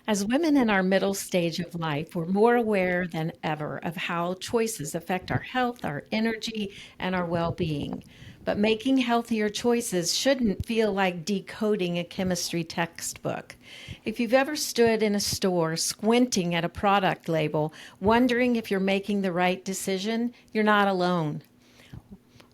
As women in our middle stage of life, we're more aware than ever of how choices affect our health, our energy, and our well being. But making healthier choices shouldn't feel like decoding a chemistry textbook. If you've ever stood in a store squinting at a product label, wondering if you're making the right decision, you're not alone.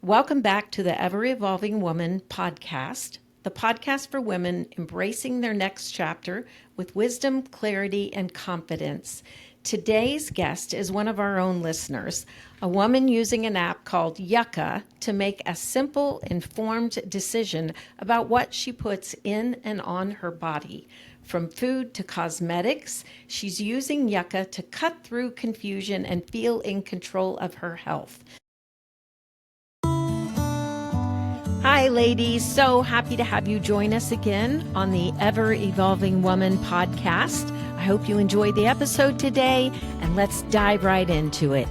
Welcome back to the Ever Evolving Woman podcast, the podcast for women embracing their next chapter with wisdom, clarity, and confidence. Today's guest is one of our own listeners, a woman using an app called Yucca to make a simple, informed decision about what she puts in and on her body. From food to cosmetics, she's using Yucca to cut through confusion and feel in control of her health. Hi, ladies. So happy to have you join us again on the Ever Evolving Woman podcast. I hope you enjoyed the episode today, and let's dive right into it.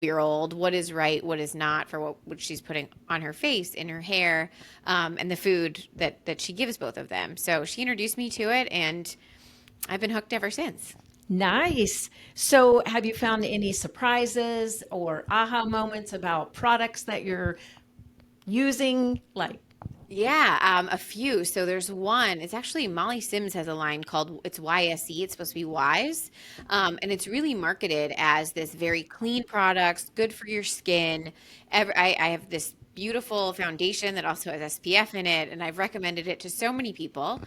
Year old, what is right, what is not for what she's putting on her face, in her hair, and the food that she gives both of them. So she introduced me to it, and I've been hooked ever since. Nice. So have you found any surprises or aha moments about products that you're using? Yeah, a few. So there's one. It's actually Molly Sims has a line called it's YSE. It's supposed to be wise, and it's really marketed as this very clean products, good for your skin. I have this beautiful foundation that also has SPF in it, and I've recommended it to so many people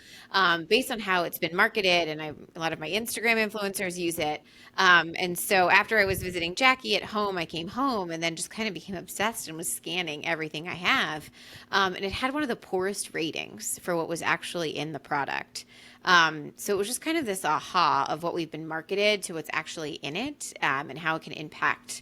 based on how it's been marketed. And a lot of my Instagram influencers use it. And so after I was visiting Jackie at home, I came home and then just kind of became obsessed and was scanning everything I have. And it had one of the poorest ratings for what was actually in the product. So it was just kind of this aha of what we've been marketed to what's actually in it, and how it can impact,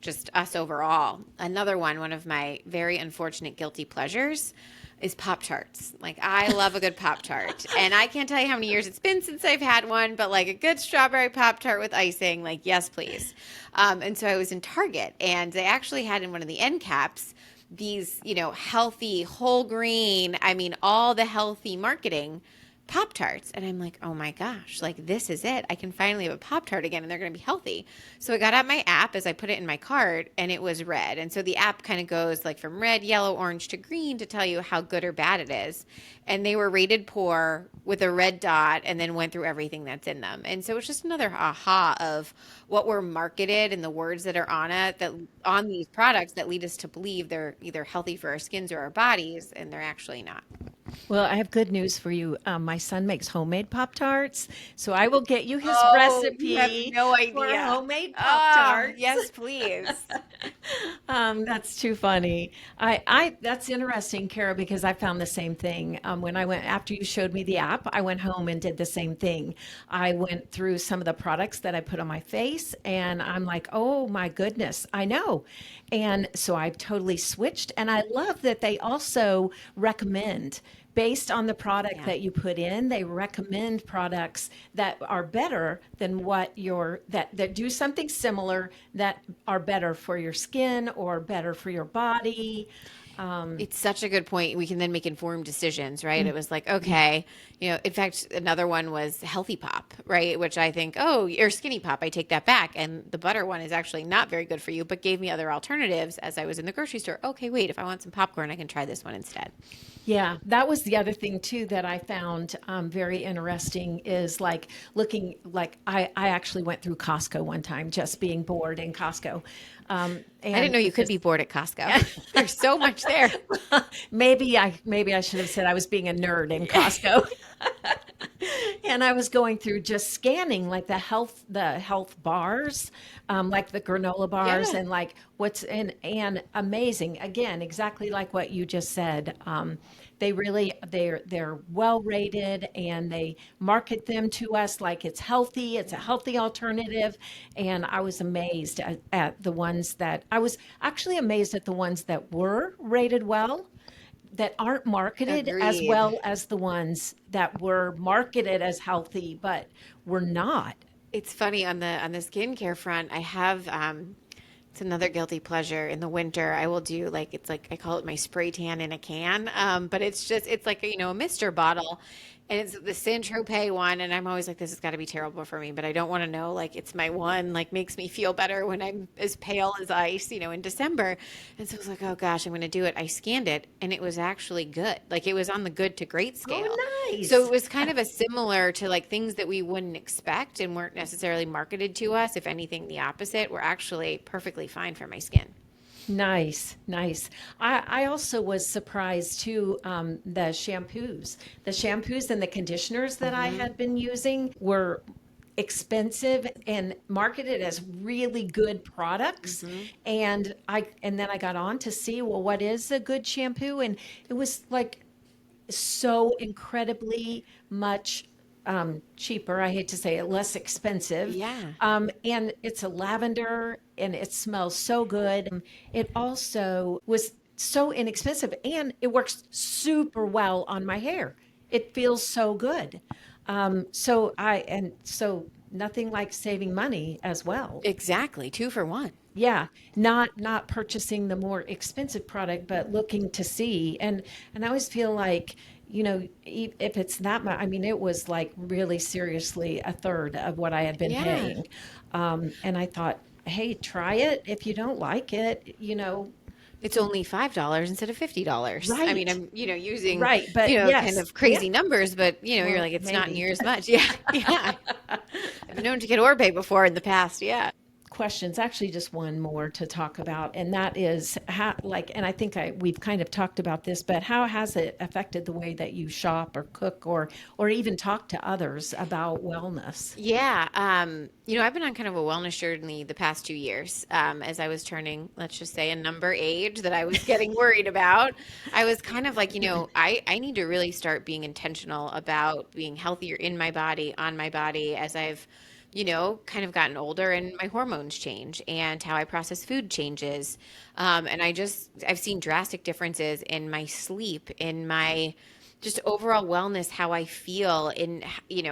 just us overall. Another one of my very unfortunate guilty pleasures is Pop-Tarts. Like, I love a good Pop-Tart. And I can't tell you how many years it's been since I've had one, but like a good strawberry Pop-Tart with icing, like, yes, please. And so I was in Target, and they actually had in one of the end caps these, healthy, whole grain, all the healthy marketing Pop-Tarts. And I'm like, oh my gosh, like this is it. I can finally have a Pop-Tart again, and they're going to be healthy. So I got out my app as I put it in my cart, and it was red. And so the app kind of goes like from red, yellow, orange to green to tell you how good or bad it is. And they were rated poor with a red dot, and then went through everything that's in them. And so it's just another aha of what we're marketed and the words that are on it, that on these products that lead us to believe they're either healthy for our skins or our bodies, and they're actually not. Well, I have good news for you. My son makes homemade Pop-Tarts, so I will get you his Oh, you have recipe no for idea. homemade Ah, Pop-Tarts. yes, please. That's too funny. That's interesting, Kara, because I found the same thing. When I went after you showed me the app, I went home and did the same thing. I went through some of the products that I put on my face, and I'm like, oh my goodness, I know. And so I've totally switched, and I love that they also recommend based on the product Yeah. that you put in. They recommend products that are better than what your that do something similar that are better for your skin or better for your body. It's such a good point. We can then make informed decisions, right? It was like, okay, in fact, another one was Healthy Pop, right? Which I think, oh, or Skinny Pop, I take that back. And the butter one is actually not very good for you, but gave me other alternatives as I was in the grocery store. Okay, wait, if I want some popcorn, I can try this one instead. Yeah, that was the other thing too that I found very interesting is like looking like I actually went through Costco one time just being bored in Costco. I didn't And know you could just be bored at Costco. There's so much there. maybe I should have said I was being a nerd in Costco. And I was going through just scanning like the health bars, like the granola bars Yeah. and like what's in and amazing. Again, exactly like what you just said. They're well rated and they market them to us like it's healthy. It's a healthy alternative. And I was amazed at the ones that I was actually amazed at the ones that were rated well that aren't marketed as Agreed. well as the ones that were marketed as healthy but were not. It's funny on the skincare front. I have It's another guilty pleasure. In the winter, I will do like, it's like, I call it my spray tan in a can. But it's like, a Mister bottle, and it's the Saint Tropez one. And I'm always like, this has got to be terrible for me, but I don't want to know, like, it's my one, like, makes me feel better when I'm as pale as ice, in December. And so I was like, oh gosh, I'm going to do it. I scanned it, and it was actually good. Like, it was on the good to great scale. Oh, So it nice. was kind of a similar to like things that we wouldn't expect and weren't necessarily marketed to us. If anything, the opposite, were actually perfectly fine for my skin. Nice, nice. I also was surprised too. The shampoos and the conditioners that I Hmm. had been using were expensive and marketed as really good products. Hmm. And then I got on to see, well, what is a good shampoo? And it was like so incredibly much cheaper. I hate to say it, less expensive. Yeah. And it's a lavender and it smells so good. It also was so inexpensive and it works super well on my hair. It feels so good. So nothing like saving money as well. Exactly. Two for one. Yeah, not purchasing the more expensive product, but looking to see. And I always feel like, if it's that much, I mean, it was like really seriously a third of what I had been Yeah. paying. And I thought, hey, try it. If you don't like it, It's only $5 instead of $50. I mean, right, I'm, using, right. But kind yes, of yeah, crazy numbers, but you're well, like, it's not maybe. near as much. Yeah. Yeah. I've been known to get Orbe before in the past. Yeah. Questions, actually just one more to talk about, and that is how, like, and I think we've kind of talked about this, but how has it affected the way that you shop or cook or even talk to others about wellness? Yeah, I've been on kind of a wellness journey the past 2 years. As I was turning, let's just say, a number age that I was getting worried about. I was kind of like, I need to really start being intentional about being healthier in my body, on my body, as I've, kind of gotten older and my hormones change and how I process food changes. And I've seen drastic differences in my sleep, in my just overall wellness, how I feel in,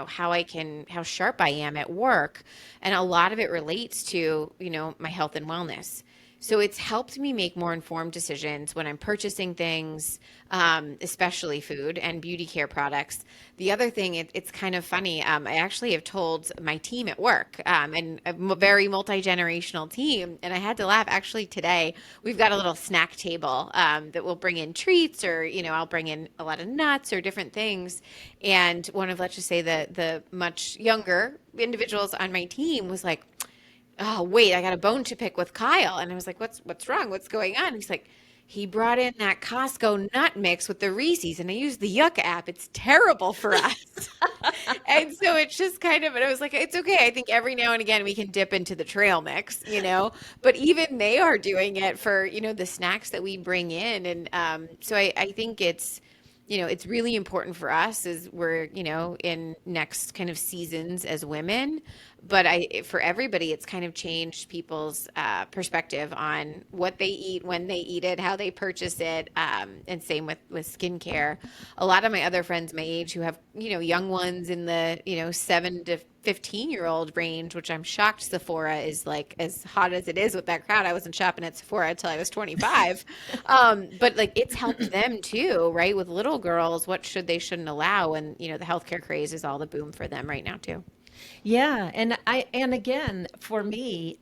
how sharp I am at work. And a lot of it relates to, my health and wellness. So it's helped me make more informed decisions when I'm purchasing things, especially food and beauty care products. The other thing, it's kind of funny. I actually have told my team at work, and a very multi-generational team, and I had to laugh. Actually, today we've got a little snack table that will bring in treats, or I'll bring in a lot of nuts or different things. And one of, let's just say, the much younger individuals on my team was like, oh wait, I got a bone to pick with Kyle. And I was like, what's wrong? What's going on? And he's like, he brought in that Costco nut mix with the Reese's, and I used the Yucca app. It's terrible for us. And so it's just kind of, and I was like, it's okay. I think every now and again we can dip into the trail mix, but even they are doing it for, the snacks that we bring in. And so I think it's really important for us as we're, in next kind of seasons as women. But for everybody, it's kind of changed people's perspective on what they eat, when they eat it, how they purchase it, and same with skincare. A lot of my other friends my age who have, young ones in the, 7 to 15-year-old range, which I'm shocked Sephora is like as hot as it is with that crowd. I wasn't shopping at Sephora until I was 25. But like it's helped them too, right? With little girls, what shouldn't allow. And, the healthcare craze is all the boom for them right now too. Yeah, and again, for me,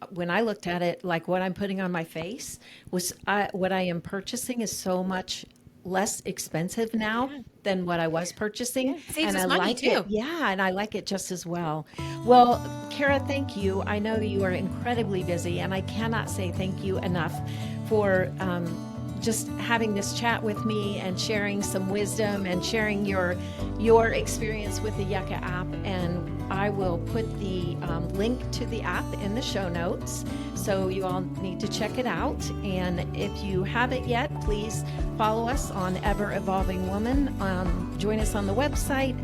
when I looked at it, like what I'm putting on my face what I am purchasing is so much less expensive now Yeah. than what I was purchasing, Yeah. Saves and I us money like it. too. Yeah, and I like it just as well. Well, Kara, thank you. I know you are incredibly busy, and I cannot say thank you enough for just having this chat with me and sharing some wisdom and sharing your experience with the Yucca app. And I will put the link to the app in the show notes, so you all need to check it out. And if you haven't yet, please follow us on Ever Evolving Woman. Join us on the website.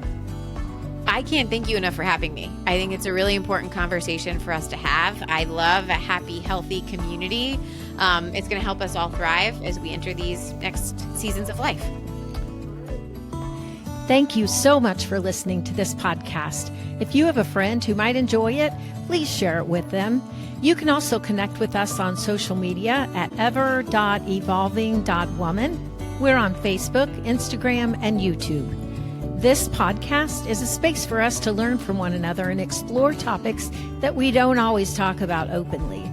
I can't thank you enough for having me. I think it's a really important conversation for us to have. I love a happy, healthy community. It's going to help us all thrive as we enter these next seasons of life. Thank you so much for listening to this podcast. If you have a friend who might enjoy it, please share it with them. You can also connect with us on social media at ever.evolving.woman. We're on Facebook, Instagram, and YouTube. This podcast is a space for us to learn from one another and explore topics that we don't always talk about openly.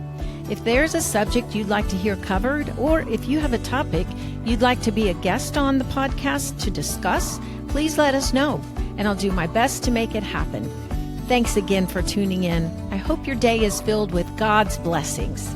If there's a subject you'd like to hear covered, or if you have a topic you'd like to be a guest on the podcast to discuss, please let us know, and I'll do my best to make it happen. Thanks again for tuning in. I hope your day is filled with God's blessings.